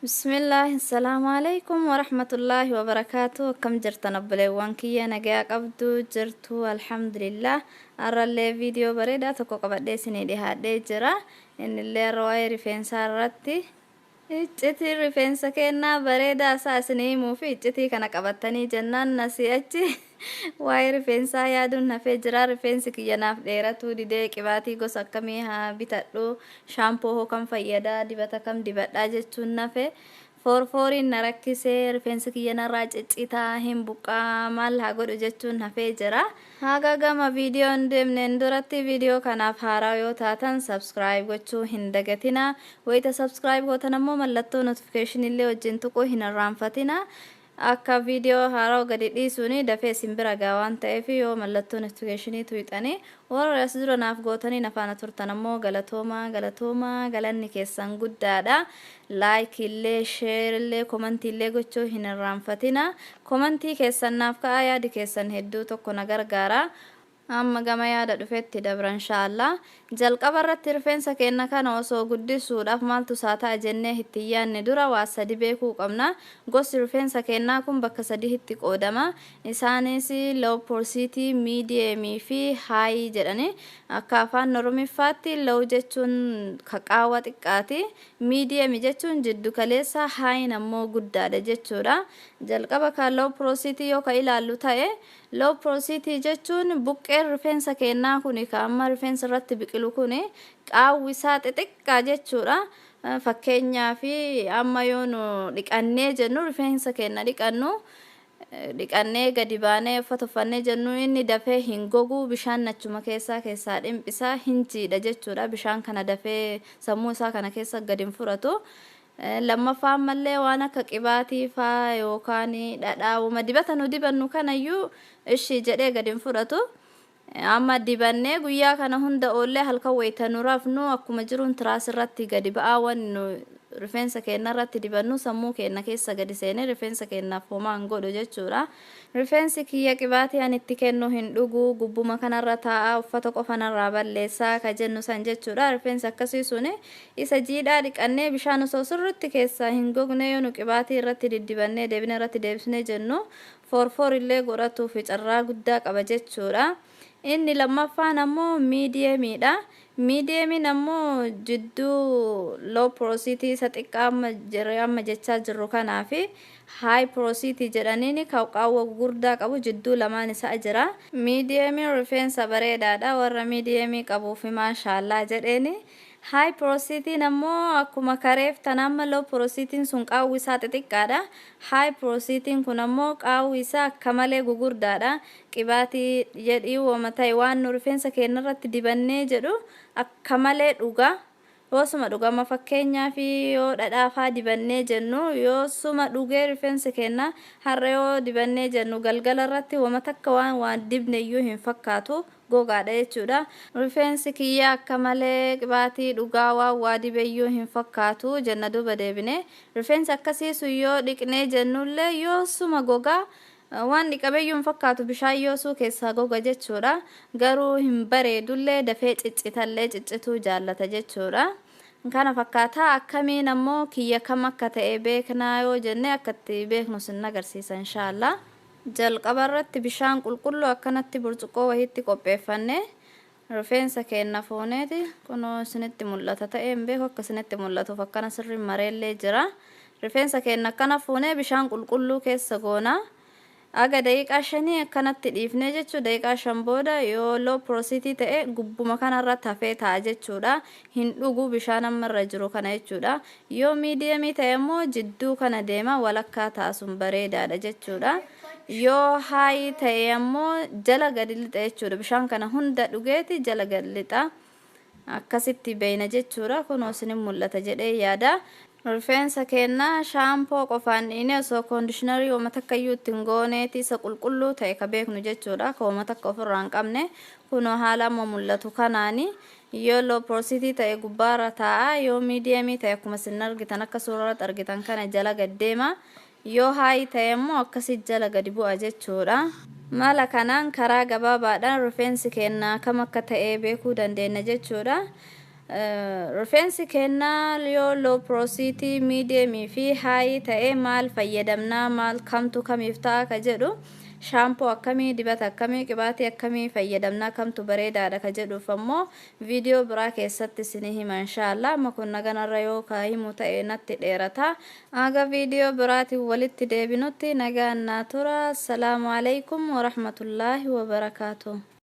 بسم الله السلام عليكم ورحمة الله وبركاته. كم جرتنا بلوان كي نجا قبضو جرتو الحمد لله. أرى اللي فيديو بريدة تكو قبضي سني دي هادي جرا إن اللي رواي رفين سارتي إجتي رفين سكينا بريدة أساسني موفي إجتي كان قبضتني جنان نسيتي واي رفين سايادون نفي جرا رفين سكي يناف ديرتو دي دي كباتي قو سكميها بتاتلو شامبو هو كم فيدا دبتا كم دبتا جتون نفي فورفورين نركسي رفين سكي ينراج إتا هم بقا مال هاقود جتون نفي جرا هاقا قام فيديو اندم نندرتي فيديو كان افهارا يو تاتن سبسكرايب وچو هندگتنا ويتا سبسكرايب وتنمو ملتو نوتيفيكيشن اللي وجنتكو هنرانفتنا akka video haraw gadi dhiisuni dafee simbira gaawaan ta'eef yoo mallattoo notificationii tuyxanii warra as dura naaf gootanii nafaana turtan ammoo galatooma galanni keessan guddaadha. Like illee share illee comment illee gochuu hin irraanfatina. Commentii keessan naaf ka'aa yaadi keessan hedduu tokko na gargaara. amma gama yaada dhufetti dabra inshallah jalqaba irratti rifeensa keenya kana osoo guddisuudhaaf maaltu saata jennee itti yaanne dura waa sadi beekuu qabna. Gosi rifeensa keenyaa kun bakka sadi itti qoodama. Isaanis low porosity, medium fi high jedhani. Akka afaan Oromiffaatti low jechuun qaawwa xiqqaati, medium jechuun jiddu kaleessa, high ammoo guddaadha jechuudha. Jalqaba ka low porosity yoo ka ilaallu ta'e low porosity jechuun buqqeen rifeensa keenyaa kuni ka amma rifeensa irratti biqilu kuni qaawwi isaa xixiqqaa jechuudha. Fakkeenyaaf amma yoo nu dhiqannee jennu rifeensa keenya dhiqannee gadi baanee uffata uffannee jennu inni dafee hin gogu, bishaan achuma keessaa dhimbisaa hin jiidha jechuudha. Bishaan kana dafee sammuu isaa kana keessa gadi hin fudhatu. Lammaffaan mallee waan akka qibaatii faa yookaan dhadhaawuma dibata nu dibannu kanayyuu ishii jedhee gadi hin fudhatu. Amma dibannee guyyaa kana hunda oollee halkan wayita nu rafnu akkuma jiruun tiraas irratti gadi ba'aa waan nu rifeensa keenya irratti dibannu sammuu keenya keessa gadi seenee rifeensa keenyaaf homaa hin godhu jechuudha. Rifeensi kiyya qibaatii ani itti kennu hin dhugu, gubbuma kanarra taa'aa, uffata qofa narraa balleessaa ka jennu san jechuudha. Rifeensi akkasii suni isa jiidhaa dhiqannee bishaan osoo sirriitti keessaa hin gogne yoo nu qibaatii irratti diddibannee deebine irratti deebisnee jennu foorfoor illee godhatuu fi carraa guddaa qaba jechuudha. Inni lammaffaan ammoo mediumidha. Mediumin ammoo jidduu low porosity isa xiqqaa amma jechaa jirru kanaa fi high porosity jedhaniin qaawwa gurguddaa qabu jidduu lamaan isaa jira. Mediumin rifeensa bareedaadha. Warra mediumii qabuuf maashaallah jedheeni. High porosity ammoo akkuma kareef tan amma low porosity sun qaawwi isaa xixiqqaadha. High porosity kun ammoo qaawwi isaa akka malee gugurdaadha. Qibaatii jedhii wama ta'e waan nu rifeensa keenya irratti dibannee jedhu akka malee dhuga. Yoosuma dhugama fakkeenyaaf yoo dhadhaafaa dibannee jennu yoosuma dhugee rifeensa keenya har'a yoo dibannee jennu galgala irratti wama takka waan dibne iyyuu hin fakkaatu. Gogaadha jechuudha. Rifeensi kiyya akka malee qibaatii dhugaa waa dibeyyuu hin fakkaatu jenna duuba deebine. Rifeensi akkasiisu yoo dhiqnee jennullee yoosuma gogaa waan dhiqabeyyuu hin fakkaatu, bishaan yoosuu keessaa goga jechuudha. Garuu hin bareedullee dafee ciccitallee ciccituu jaallata jechuudha. Kana fakkaataa akkamiin ammoo kiyya kam akka ta'e beeknaa yoo jenne akkatti beeknu sin agarsiisa inshallah. Jalqaba irratti bishaan qulqulluu akkanatti burcuqqoo wahiitti qopheeffanne rifeensa keenya fuuneeti kunoo isinitti mul'ata ta'ee hin beeku akka isinitti mul'atuuf akkana sirriin mareellee jira. Rifeensa keenya akkana fuunee bishaan qulqulluu keessa goona. Aga daqiiqaa 5 akkanatti dhiifnee jechuudha. Daqiiqaa 5 booda yoo low porosity ta'e gubbuma kanarratti hafee ta'a jechuudha. Hin dhugu bishaan amma irra jiru kana jechuudha. Yoo mediumii ta'e immoo jidduu kana deema walakkaa ta'a sun bareedaadha jechuudha. Yoo high ta'e ammoo jala gadi lixa jechuudha. Bishaan kana hunda dhugeeti jala gadi lixa. Akkasitti beeyna jechuudha. Kunoo isiniin mul'ata jedhee yaada. Rifeensa keenya shaampoo qofaan dhiine osoo conditionerii wama takka iyyuu ittiin gooneeti isa qulqulluu ta'e ka beeknu jechuudha. Ka wama takka ofirraa hin qabne kunoo haala amma mul'atu kanaani yoo low porosity ta'e gubbaarra taa'a, yoo mediumii ta'e akkuma isin argitan akka suurarratti argitan kana jala gad deema. Yoo high ta'e immoo akkasii jala gadi bu'a jechuudha. Mala kanaan karaa gabaabaadhaan rifeensi keenya kam akka ta'e beekuu dandeenya jechuudha. rifeensi kennaa yoo low porosity medium fi high ta'e maal fayyadamna maal kamtu kamiif ta'a ka jedhu shampoo akkamii dibata akkamii qibaatii akkamii fayyadamna kamtu bareedaadha ka jedhuuf ammoo viidiyoo biraa keessatti isinii hima inshallah amma kun naganarra yoo ka himu ta'e natti dheerata aga viidiyoo biraatiin walitti deebinutti nagaan naa tura. Assalaamu alaykum wa rahmatullahi wa barakaatuh.